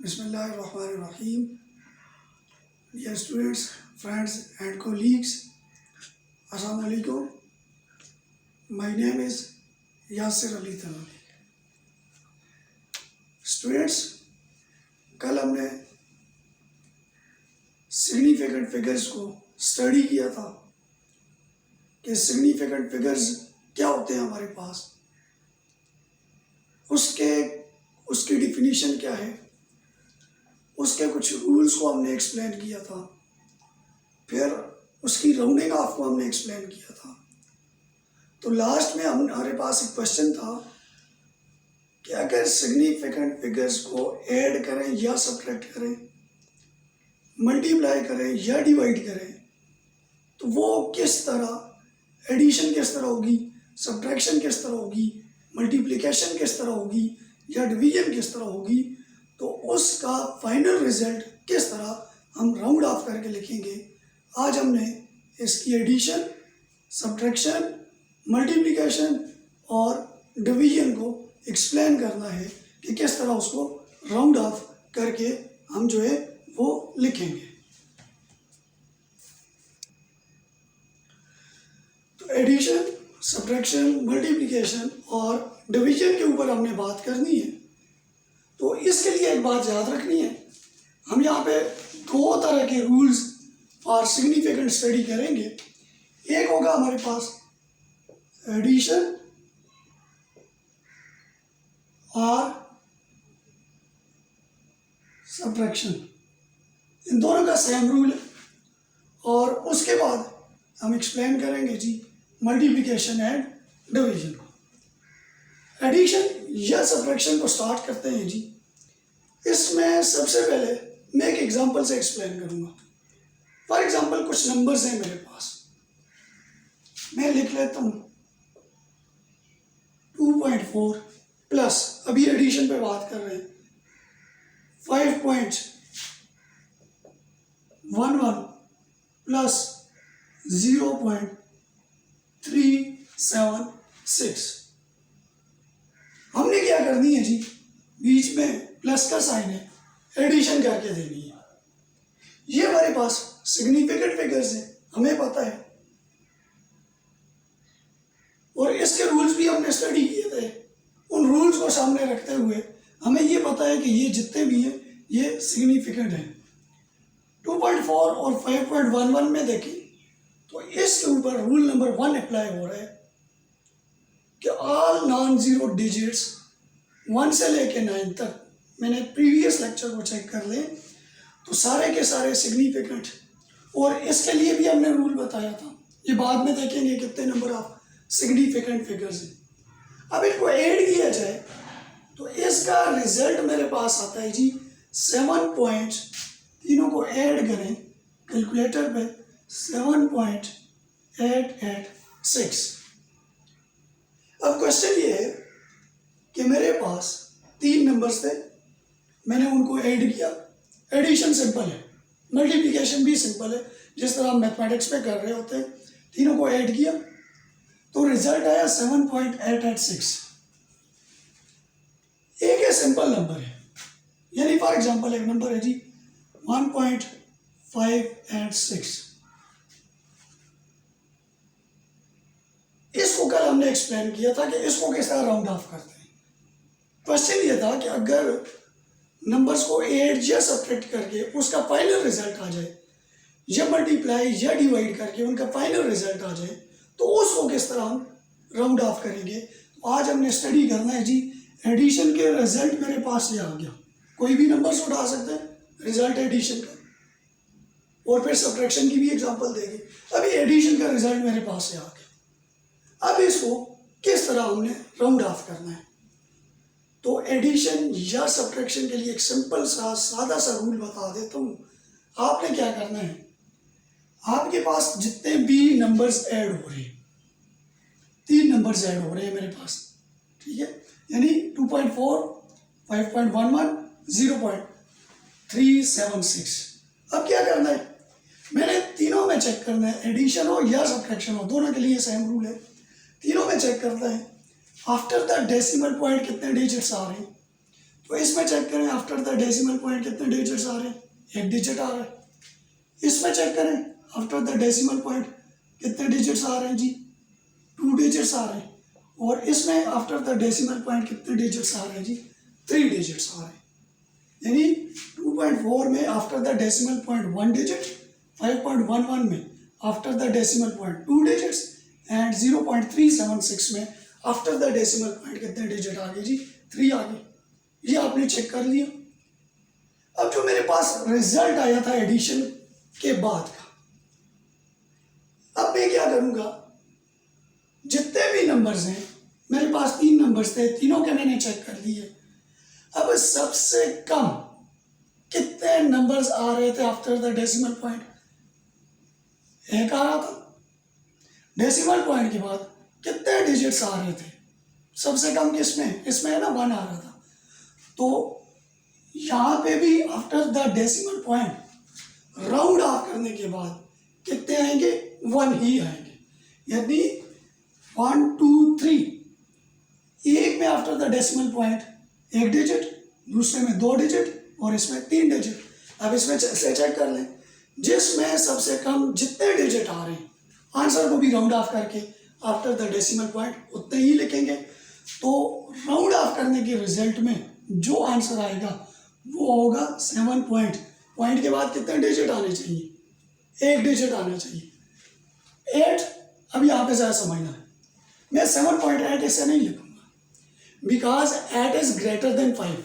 Bismillahirrahmanirrahim. Dear students, friends and colleagues, Assalamu alaikum. My name is Yasir Ali Tanwali. Students, कल हमने significant figures को study किया था कि सिग्निफिकेंट फिगर्स क्या होते हैं हमारे पास, उसकी डिफिनीशन क्या है, उसके कुछ रूल्स को हमने एक्सप्लेन किया था, फिर उसकी राउंडिंग ऑफ को हमने एक्सप्लेन किया था। तो लास्ट में हमारे पास एक क्वेश्चन था कि अगर सिग्निफिकेंट फिगर्स को ऐड करें या सब्ट्रैक्ट करें, मल्टीप्लाई करें या डिवाइड करें, तो वो किस तरह, एडिशन किस तरह होगी, सब्ट्रैक्शन किस तरह होगी, मल्टीप्लिकेशन किस तरह होगी या डिवीजन किस तरह होगी, तो उसका फाइनल रिजल्ट किस तरह हम राउंड ऑफ करके लिखेंगे। आज हमने इसकी एडिशन, सब्ट्रैक्शन, मल्टीप्लिकेशन और डिवीजन को एक्सप्लेन करना है कि किस तरह उसको राउंड ऑफ करके हम जो है वो लिखेंगे। तो एडिशन, सब्ट्रैक्शन, मल्टीप्लिकेशन और डिवीजन के ऊपर हमने बात करनी है। तो इसके लिए एक बात याद रखनी है, हम यहाँ पे दो तरह के रूल्स फॉर सिग्निफिकेंट स्टडी करेंगे। एक होगा हमारे पास एडिशन और सब्ट्रैक्शन, इन दोनों का सेम रूल है। और उसके बाद हम एक्सप्लेन करेंगे जी मल्टीप्लिकेशन एंड डिवीजन को। एडिशन या सब्ट्रैक्शन को स्टार्ट करते हैं जी। इसमें सबसे पहले मैं एक एग्जांपल से एक्सप्लेन करूंगा। फॉर एग्जांपल कुछ नंबर्स हैं मेरे पास, मैं लिख लेता हूँ 2.4 प्लस, अभी एडिशन पे बात कर रहे हैं, 5.11 प्लस 0.376। हमने क्या करनी है जी, बीच में प्लस का साइन है, एडिशन करके देनी है। ये हमारे पास सिग्निफिकेंट फिगर्स है, हमें पता है, और इसके रूल्स भी हमने स्टडी किए थे। उन रूल्स को सामने रखते हुए हमें ये पता है कि ये जितने भी हैं ये सिग्निफिकेंट हैं। 2.4 और 5.11 में देखें तो इसके ऊपर रूल नंबर 1 अप्लाई हो रहा है कि ऑल नॉन जीरो डिजिट्स 1 से लेके 9 तक, मैंने प्रीवियस लेक्चर को चेक कर ले तो सारे के सारे सिग्निफिकेंट, और इसके लिए भी हमने रूल बताया था, ये बाद में देखेंगे कितने नंबर ऑफ सिग्निफिकेंट फिगर्स हैं। अब इनको ऐड किया जाए तो इसका रिजल्ट मेरे पास आता है जी 7 तीनों को ऐड करें कैलकुलेटर पे 7.886। अब क्वेश्चन ये है कि मेरे पास 3 नंबर्स थे, मैंने उनको ऐड किया। एडिशन सिंपल है, मल्टीप्लिकेशन भी सिंपल है, जिस तरह हम मैथमेटिक्स में कर रहे होते हैं। तीनों को ऐड किया तो रिजल्ट आया 7.886। एक है सिंपल नंबर है, यानी फॉर एग्जांपल एक नंबर है जी 1.586। इसको कल हमने एक्सप्लेन किया था कि इसको किस तरह राउंड ऑफ करते हैं। क्वेश्चन ये था कि अगर नंबर्स को ऐड या सब्ट्रैक्ट करके उसका फाइनल रिजल्ट आ जाए, या मल्टीप्लाई या डिवाइड करके उनका फाइनल रिजल्ट आ जाए, तो उसको किस तरह हम राउंड ऑफ करेंगे। तो आज हमने स्टडी करना है जी एडिशन के रिजल्ट मेरे पास ये आ गया, कोई भी नंबर्स उठा सकते हैं रिजल्ट एडिशन का, और फिर सब्ट्रैक्शन की भी एग्जांपल देंगे। अभी एडिशन का रिजल्ट मेरे पास ये आ गया, अब इसको किस तरह हमने राउंड ऑफ करना है। तो एडिशन या सब्ट्रैक्शन के लिए एक सिंपल सा सादा सा रूल बता देता हूँ। आपने क्या करना है, आपके पास जितने भी नंबर्स ऐड हो रहे हैं, 3 नंबर्स ऐड हो रहे हैं मेरे पास, ठीक है, यानी 2.4, 5.11, 0.376। अब क्या करना है, मैंने तीनों में चेक करना है, एडिशन हो या सब्ट्रैक्शन हो, दोनों के लिए सेम रूल है। तीनों में चेक करना है आफ्टर द डेसिमल पॉइंट कितने डिजिट्स आ रहे हैं। तो इसमें चेक करें आफ्टर द डेसिमल पॉइंट कितने डिजिट्स आ रहे हैं, एक डिजिट आ रहा है। इसमें चेक करें आफ्टर द डेसिमल पॉइंट कितने डिजिट्स आ रहे हैं जी, 2 डिजिट्स आ रहे हैं। और इसमें आफ्टर द डेसिमल पॉइंट कितने डिजिट्स आ रहे हैं जी, 3 डिजिट्स आ रहे हैं। यानी 2.4 में after the decimal point 1 digit, 5.11 में after the decimal point 2 digits and 0.376 में आफ्टर द डेसिमल पॉइंट कितने डिजिट आ गए जी, 3 आ गए। ये आपने चेक कर लिया। अब जो मेरे पास रिजल्ट आया था एडिशन के बाद का, अब मैं क्या करूंगा, जितने भी नंबर्स हैं मेरे पास 3 नंबर्स थे, तीनों के मैंने चेक कर लिए। अब सबसे कम कितने नंबर्स आ रहे थे आफ्टर द डेसिमल पॉइंट, एक आ रहा था। डेसिमल पॉइंट के बाद कितने डिजिट्स आ रहे थे, सबसे कम किसमें, इसमें है ना 1 आ रहा था। तो यहाँ पे भी after the decimal point round of करने के बाद कितने आएंगे, 1 ही आएंगे। यानी 1 2 3, एक में after the decimal point 1 digit, दूसरे में 2 डिजिट और इसमें 3 डिजिट। अब इसमें से चेक कर लें, जिसमें सबसे कम जितने डिजिट आ रहे हैं आंसर को भी राउंड ऑफ करके आफ्टर द डेसिमल पॉइंट उतने ही लिखेंगे। तो राउंड ऑफ करने के रिजल्ट में जो आंसर आएगा वो होगा 7 पॉइंट। पॉइंट के बाद कितने डिजिट आने चाहिए, 1 डिजिट आना चाहिए, 8। अब यहाँ पे ज़रा समझना है, मैं 7.8 ऐसे नहीं लिखूंगा बिकॉज 8 इज ग्रेटर देन 5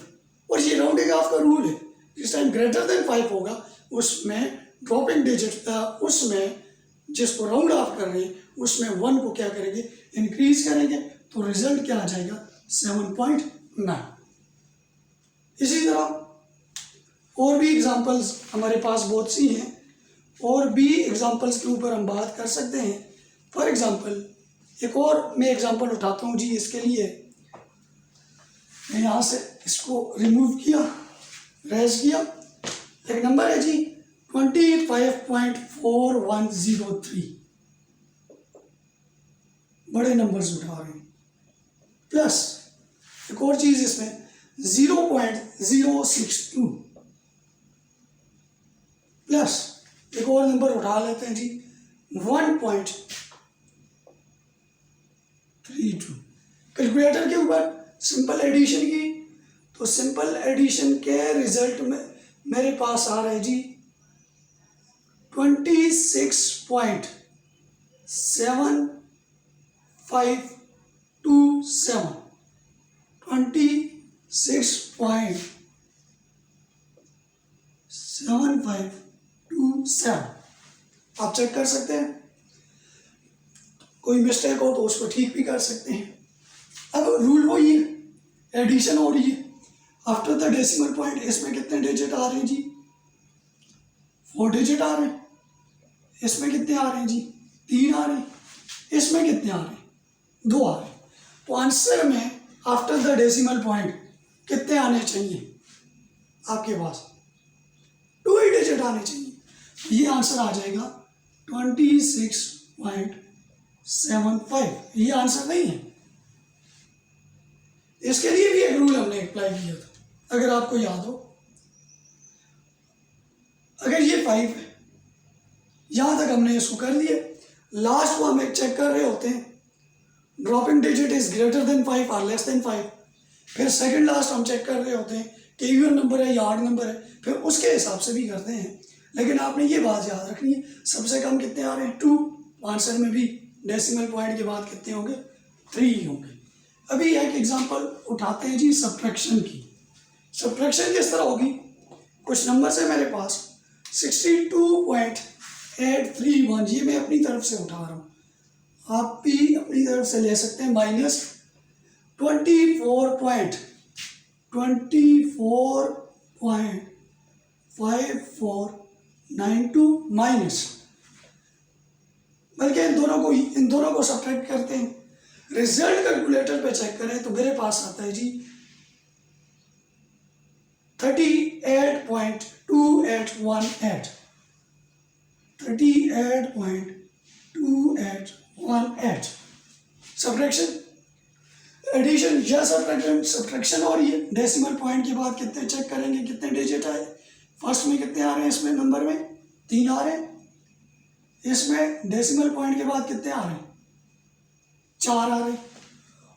और ये राउंडिंग ऑफ का रूल है। जिस टाइम ग्रेटर देन 5 होगा उसमें ड्रॉपिंग डिजिट था, उसमें जिसको राउंड ऑफ कर रहे हैं उसमें 1 को क्या करेंगे, इंक्रीज करेंगे, तो रिजल्ट क्या आ जाएगा 7.9। इसी तरह और भी एग्जांपल्स हमारे पास बहुत सी हैं, और भी एग्जांपल्स के ऊपर हम बात कर सकते हैं। फॉर एग्जांपल एक और मैं एग्जांपल उठाता हूँ जी, इसके लिए मैं यहाँ से इसको रिमूव किया, रेज किया। एक नंबर है जी 25.4103, बड़े नंबर्स उठा रहे हैं, प्लस एक और चीज इसमें 0.062 प्लस एक और नंबर उठा लेते हैं जी 1.32। कैलकुलेटर के ऊपर सिंपल एडिशन की, तो सिंपल एडिशन के रिजल्ट में मेरे पास आ रहा है जी 26.7527, 26.7527। आप चेक कर सकते हैं, कोई मिस्टेक हो तो उसको ठीक भी कर सकते हैं। अब रूल वही है, एडिशन हो रही है आफ्टर द डेसिमल पॉइंट। इसमें कितने डिजिट आ रहे हैं जी, 4 डिजिट आ रहे हैं। इसमें कितने आ रहे हैं जी, 3 आ रहे हैं। इसमें कितने आ रहे हैं, 2 आ रहे हैं। तो आंसर में आफ्टर द डेसिमल पॉइंट कितने आने चाहिए आपके पास, 2 ही डिजिट आने चाहिए। तो ये आंसर आ जाएगा 26.75। ये आंसर नहीं है। इसके लिए भी एक रूल हमने अप्लाई किया था, अगर आपको याद हो। अगर ये 5 है, यहां तक हमने इसको कर दिया, लास्ट को हम एक चेक कर रहे होते हैं, dropping digit is greater than 5 और लेस देन 5। फिर सेकंड लास्ट हम चेक कर रहे होते हैं कि इवन नंबर है या ऑड नंबर है, फिर उसके हिसाब से भी करते हैं। लेकिन आपने ये बात याद रखनी है, सबसे कम कितने आ रहे हैं, 2। आंसर में भी डेसिमल पॉइंट के बाद कितने होंगे, 3 ही होंगे। अभी एक एग्जांपल उठाते हैं जी सब्ट्रैक्शन की। सब्ट्रैक्शन किस तरह होगी, कुछ नंबर है मेरे पास 62.831, ये मैं अपनी तरफ से उठा रहा हूँ, आप भी अपनी तरफ से ले सकते हैं। माइनस 24.5492 माइनस, बल्कि इन दोनों को सब्ट्रैक्ट करते हैं। रिजल्ट कैलकुलेटर पे चेक करें तो मेरे पास आता है जी 38.2818, 38.2818 सब्ट्रैक्शन। एडिशन या सब्ट्रैक्शन हो रही है। डेसिमल पॉइंट के बाद कितने चेक करेंगे, कितने डिजिट आए। फर्स्ट में कितने आ रहे हैं, इसमें नंबर में 3 आ रहे हैं। इसमें डेसिमल पॉइंट के बाद कितने आ रहे हैं, 4 आ रहे हैं।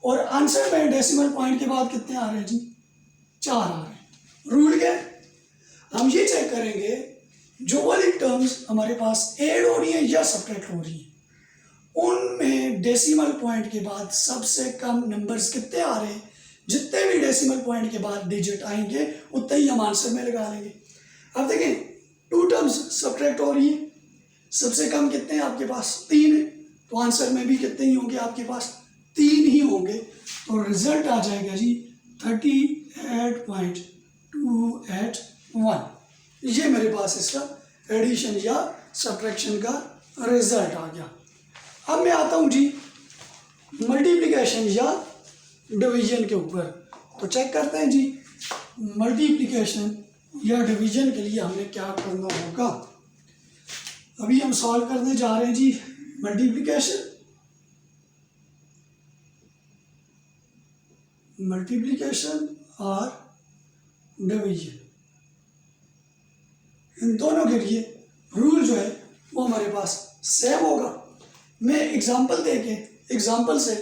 और आंसर में डेसिमल पॉइंट के बाद कितने आ रहे हैं जी, 4 आ रहे हैं। रूल क्या है, हम ये चेक करेंगे जो वाली टर्म्स हमारे पास ऐड हो रही है या सब्ट्रैक्ट हो रही है, उनमें डेसिमल पॉइंट के बाद सबसे कम नंबर्स कितने आ रहे हैं, जितने भी डेसिमल पॉइंट के बाद डिजिट आएंगे उतने ही हम आंसर में लगा लेंगे। अब देखें 2 टर्म्स सब्ट्रैक्ट हो रही है, सबसे कम कितने हैं आपके पास, 3 है, तो आंसर में भी कितने ही होंगे आपके पास, 3 ही होंगे। तो रिजल्ट आ जाएगा जी 38.281। ये मेरे पास इसका एडिशन या सब्ट्रैक्शन का रिजल्ट आ गया। अब मैं आता हूँ जी मल्टीप्लिकेशन या डिवीजन के ऊपर। तो चेक करते हैं जी मल्टीप्लिकेशन या डिवीजन के लिए हमें क्या करना होगा। अभी हम सॉल्व करने जा रहे हैं जी मल्टीप्लिकेशन और डिवीजन। इन दोनों के लिए रूल जो है वो हमारे पास सेम होगा। मैं एग्जाम्पल से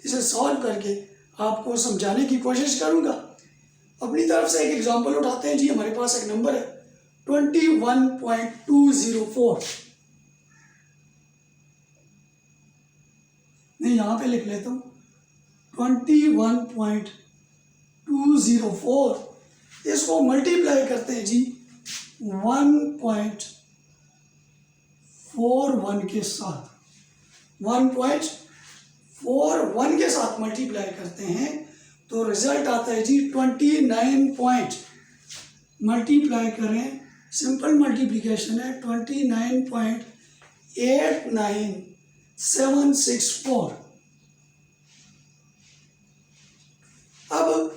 इसे सॉल्व करके आपको समझाने की कोशिश करूंगा। अपनी तरफ से एक एग्जाम्पल उठाते हैं जी। हमारे पास एक नंबर है 21.204। मैं यहाँ पे लिख लेता हूँ 21.204। इसको मल्टीप्लाई करते हैं जी 1.41 के साथ, 1.41 के साथ मल्टीप्लाई करते हैं तो रिजल्ट आता है जी 29 मल्टीप्लाई करें, सिंपल मल्टीप्लिकेशन है 29.89764। अब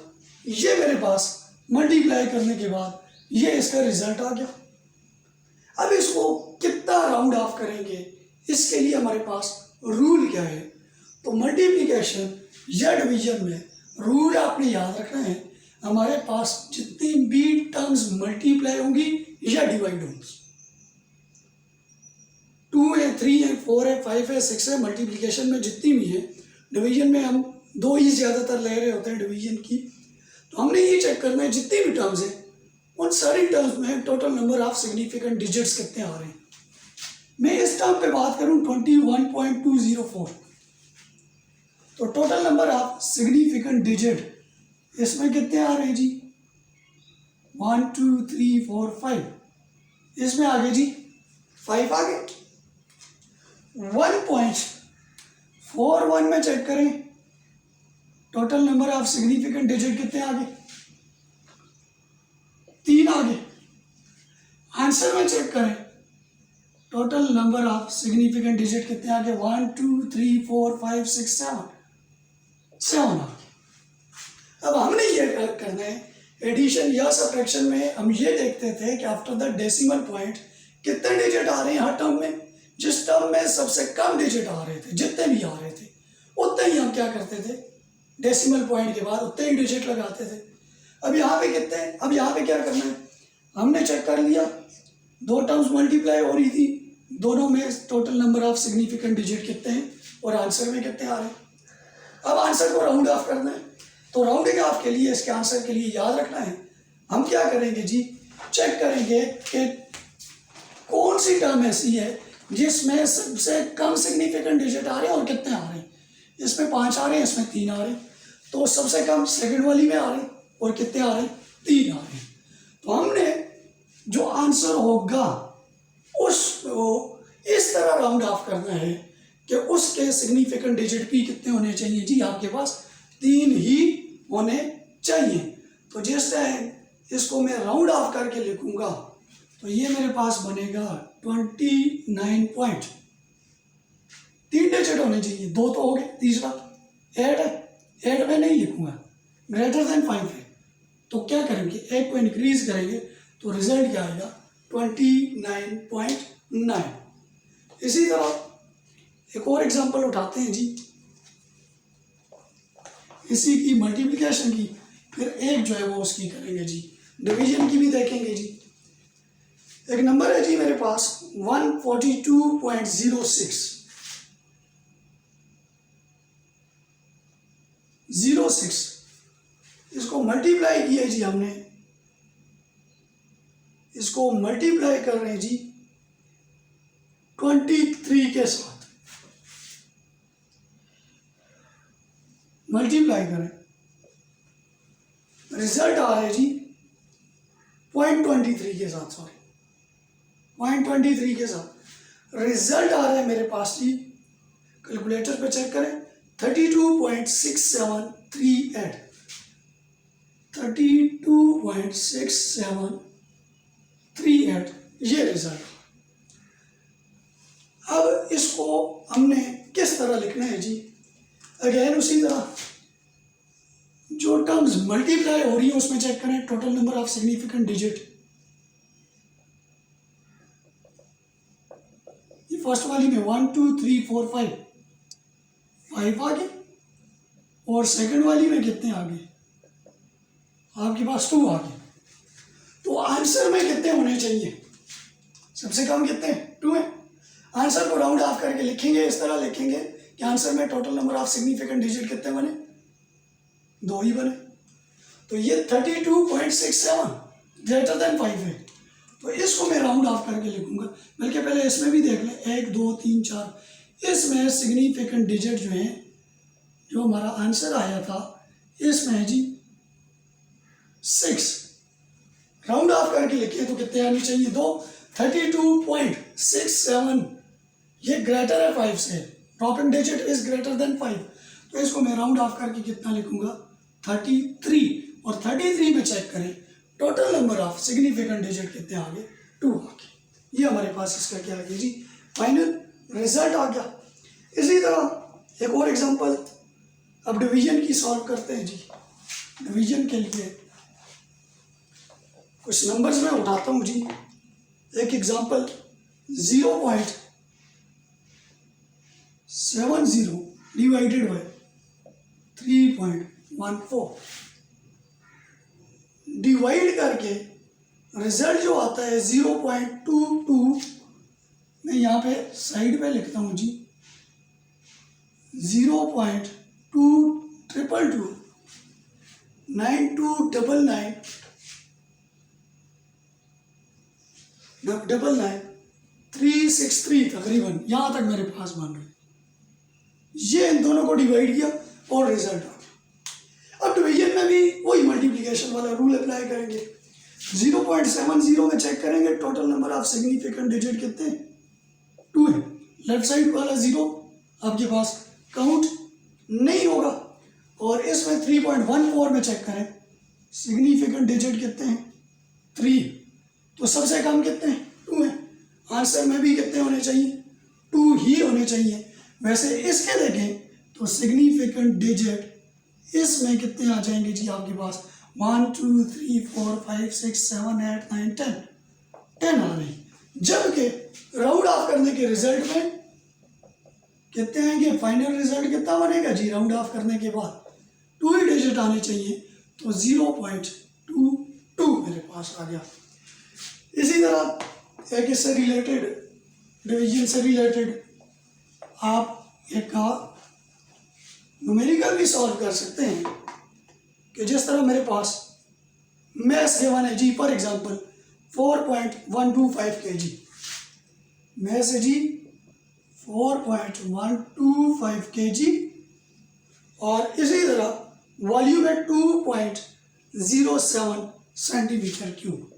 ये मेरे पास मल्टीप्लाई करने के बाद ये इसका रिजल्ट आ गया। अब इसको कितना राउंड ऑफ करेंगे, इसके लिए हमारे पास रूल क्या है। तो मल्टीप्लिकेशन या डिवीजन में रूल आपने याद रखना है, हमारे पास जितनी भी टर्म्स मल्टीप्लाई होंगी या डिवाइड होंगी, 2 है, 3 है, 4 है, 5 है, 6 है, मल्टीप्लिकेशन में जितनी भी है, डिवीजन में हम 2 ही ज़्यादातर ले रहे होते हैं डिवीजन की। तो हमने ये चेक करना है जितनी भी टर्म्स हैं उन सारी टर्म्स में total number of significant digits कितने आ रहे हैं। मैं इस टर्म पे बात करूं 21.204, तो total number of significant digit इसमें कितने आ रहे हैं जी, 1 2 3 4 5। इसमें आगे जी 5 आ गए। 1.41 में चेक करें total number of significant digit कितने आ गए, 3 आ गए। आंसर में चेक करें total number of significant digit कितने आ गए, 1 2 3 4 5 6 7 आ गए। अब हमने ये करना है एडिशन या सब्ट्रैक्शन में हम ये देखते थे कि आफ्टर द डेसिमल पॉइंट कितने डिजिट आ रहे हैं हर टर्म में। जिस टर्म में सबसे कम डिजिट आ रहे थे, जितने भी आ रहे थे उतने ही हम क्या करते थे, डेसिमल पॉइंट के बाद उतने ही डिजिट लगाते थे। अब यहाँ पे कितने हैं, अब यहाँ पे क्या करना है, हमने चेक कर लिया 2 टर्म्स मल्टीप्लाई हो रही थी, दोनों में total number of significant digit कितने हैं और आंसर में कितने आ रहे हैं। अब आंसर को राउंड ऑफ करना है, तो राउंडिंग ऑफ के लिए इसके आंसर के लिए याद रखना है हम क्या करेंगे जी, चेक करेंगे कि कौन सी टर्म ऐसी है जिसमें सबसे कम सिग्निफिकेंट डिजिट आ रहे हैं और कितने आ रहे हैं। इसमें 5 आ रहे हैं, इसमें 3 आ रहे हैं, तो सबसे कम सेकंड वाली में आ रहे हैं और कितने आ रहे हैं, 3 आ रहे हैं। तो हमने जो आंसर होगा उसको इस तरह राउंड ऑफ करना है कि उसके सिग्निफिकेंट डिजिट भी कितने होने चाहिए जी, आपके पास 3 ही होने चाहिए। तो जिस टाइम इसको मैं राउंड ऑफ करके लिखूंगा तो ये मेरे पास बनेगा 29 पॉइंट, 3 डिजिट होने चाहिए, 2 तो हो गए, तीसरा 8 है, 8 में नहीं लिखूंगा, ग्रेटर देन 5 है, तो क्या करेंगे 1 को इंक्रीज करेंगे तो रिजल्ट क्या आएगा 29.9। इसी तरह एक और एग्जांपल उठाते हैं जी। इसी की मल्टीप्लिकेशन की, फिर एक जो है वो उसकी करेंगे जी, डिवीजन की भी देखेंगे जी। एक नंबर है जी मेरे पास 142.06, इसको मल्टीप्लाई किया जी हमने, इसको मल्टीप्लाई कर रहे हैं जी 23 के साथ, मल्टीप्लाई करें, रिजल्ट आ रहा है जी 0.23 के साथ, सॉरी 0.23 के साथ रिजल्ट आ रहा है मेरे पास जी। कैलकुलेटर पे चेक करें, 32.6738, 32.6738 ये रिजल्ट। अब इसको हमने किस तरह लिखना है जी, अगेन उसी तरह जो टर्म्स मल्टीप्लाई हो रही है उसमें चेक करें, total number of significant digit, ये फर्स्ट वाली में 1 2 3 4 5 आ गए, और सेकंड वाली में कितने आ गए, आपके पास 2 आ गए। तो आंसर में कितने होने चाहिए, सबसे कम कितने, 2 है। आंसर को राउंड ऑफ करके लिखेंगे, इस तरह लिखेंगे कि आंसर में total number of significant digit कितने बने, 2 ही बने। तो ये 32.67 ग्रेटर देन 5 है, तो इसको मैं राउंड ऑफ करके लिखूंगा। बल्कि पहले इसमें भी देख लें, 1 2 3 4, इसमें सिग्निफिकेंट डिजिट जो है, जो हमारा आंसर आया था इसमें है जी 6, राउंड ऑफ करके लिखे तो कितने आनी चाहिए, 2। 32.67 ये ग्रेटर है 5 से, topping digit is greater than 5, तो इसको मैं राउंड ऑफ करके कितना लिखूंगा, 33, और 33 में चेक करें total number of significant digit कितने आ गए, 2 आ गए। ये हमारे पास इसका क्या आ गया जी, फाइनल रिजल्ट आ गया। इसी तरह एक और एग्जांपल, अब डिवीजन की सॉल्व करते हैं जी। डिवीजन के लिए कुछ नंबर्स में उठाता हूँ जी। एक एग्जांपल 0.70 डिवाइडेड बाय 3.14, डिवाइड करके रिजल्ट जो आता है 0.22, मैं यहाँ पे साइड पे लिखता हूँ जी, 0.2292999363 तकरीबन यहाँ तक मेरे पास बन रहे, ये इन दोनों को डिवाइड किया और रिजल्ट आ गया। अब डिवीजन में भी वही मल्टीप्लिकेशन वाला रूल अप्लाई करेंगे। 0.70 में चेक करेंगे total number of significant digit कितने, 2 है। लेफ्ट साइड वाला 0 आपके पास काउंट नहीं होगा, और इसमें 3.14 में चेक करें सिग्निफिकेंट डिजिट कितने हैं, 3, तो सबसे कम कितने हैं, 2 है। आंसर में भी कितने होने चाहिए, 2 ही होने चाहिए। वैसे इसके देखें तो सिग्निफिकेंट डिजिट इसमें कितने आ जाएंगे जी आपके पास, 1 2 3 4 5 6 7 8 9 10 आ रहे हैं, जबकि राउंड ऑफ करने के रिजल्ट में कितने आएंगे, फाइनल रिजल्ट कितना बनेगा जी, राउंड ऑफ करने के बाद 2 ही डिजिट आने चाहिए, तो 0.22 मेरे पास आ गया। इसी तरह एक इससे रिलेटेड, डिवीजन से रिलेटेड आप एक का न्यूमेरिकल भी सॉल्व कर सकते हैं, कि जिस तरह मेरे पास मैथ्स गिवन है जी, फॉर एग्जांपल 4.125 kg, मैथ्स है जी 4.125 kg, और इसी तरह वॉल्यूम है 2.07 सेंटीमीटर क्यूब।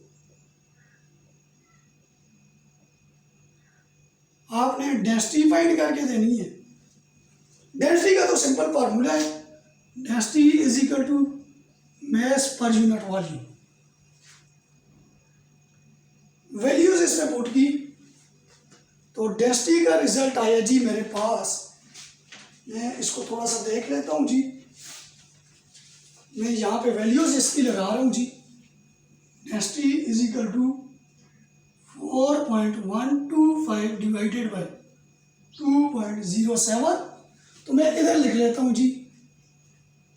आपने डेंसिटी फाइंड करके देनी है। डेंसिटी का तो सिंपल फार्मूला है, density is equal to mass पर यूनिट वॉल्यूम। वैल्यूज इसमें पुट की तो डेंसिटी का रिजल्ट आया जी मेरे पास, मैं इसको थोड़ा सा देख लेता हूँ जी, मैं यहाँ पे वैल्यूज इसकी लगा रहा हूँ जी। Density is equal to 4.125 divided by 2.07, तो मैं इधर लिख लेता हूँ जी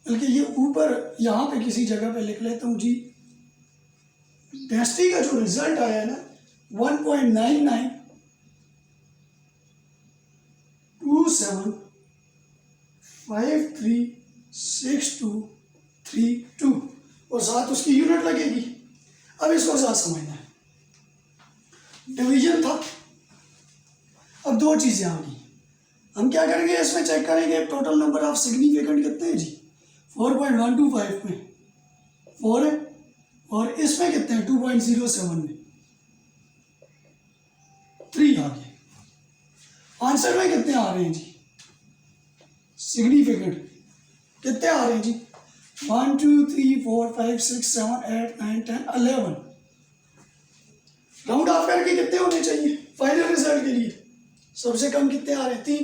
बल्कि ये ऊपर यहाँ पे किसी जगह पे लिख लेता हूँ जी। डेंसिटी का जो रिजल्ट आया है ना 1.9927536232 और साथ उसकी यूनिट लगेगी। अब इसको ज़रा समझना है, डिवीजन था, अब दो चीज़ें आ गई। हम क्या करेंगे, इसमें चेक करेंगे टोटल नंबर ऑफ सिग्निफिकेंट कितने हैं जी। 4.125 में 4 है और इसमें कितने हैं 2.07 में 3 आ गए। आंसर में कितने आ रहे हैं जी सिग्निफिकेंट, कितने आ रहे हैं जी 1 2 3 4 5 6 7 8 9 10 11। राउंड ऑफ करके कितने होने चाहिए फाइनल रिजल्ट के लिए, सबसे कम कितने आ रहे हैं 3।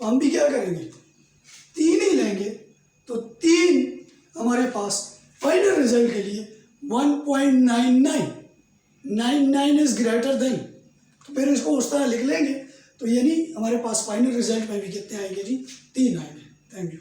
तो हम भी क्या करेंगे 3 ही लेंगे, तो 3 हमारे पास फाइनल रिजल्ट के लिए 1.99 इज ग्रेटर देन, तो फिर इसको उस तरह लिख लेंगे। तो यानी हमारे पास फाइनल रिजल्ट में भी कितने आएंगे जी 3 आएंगे। Thank you.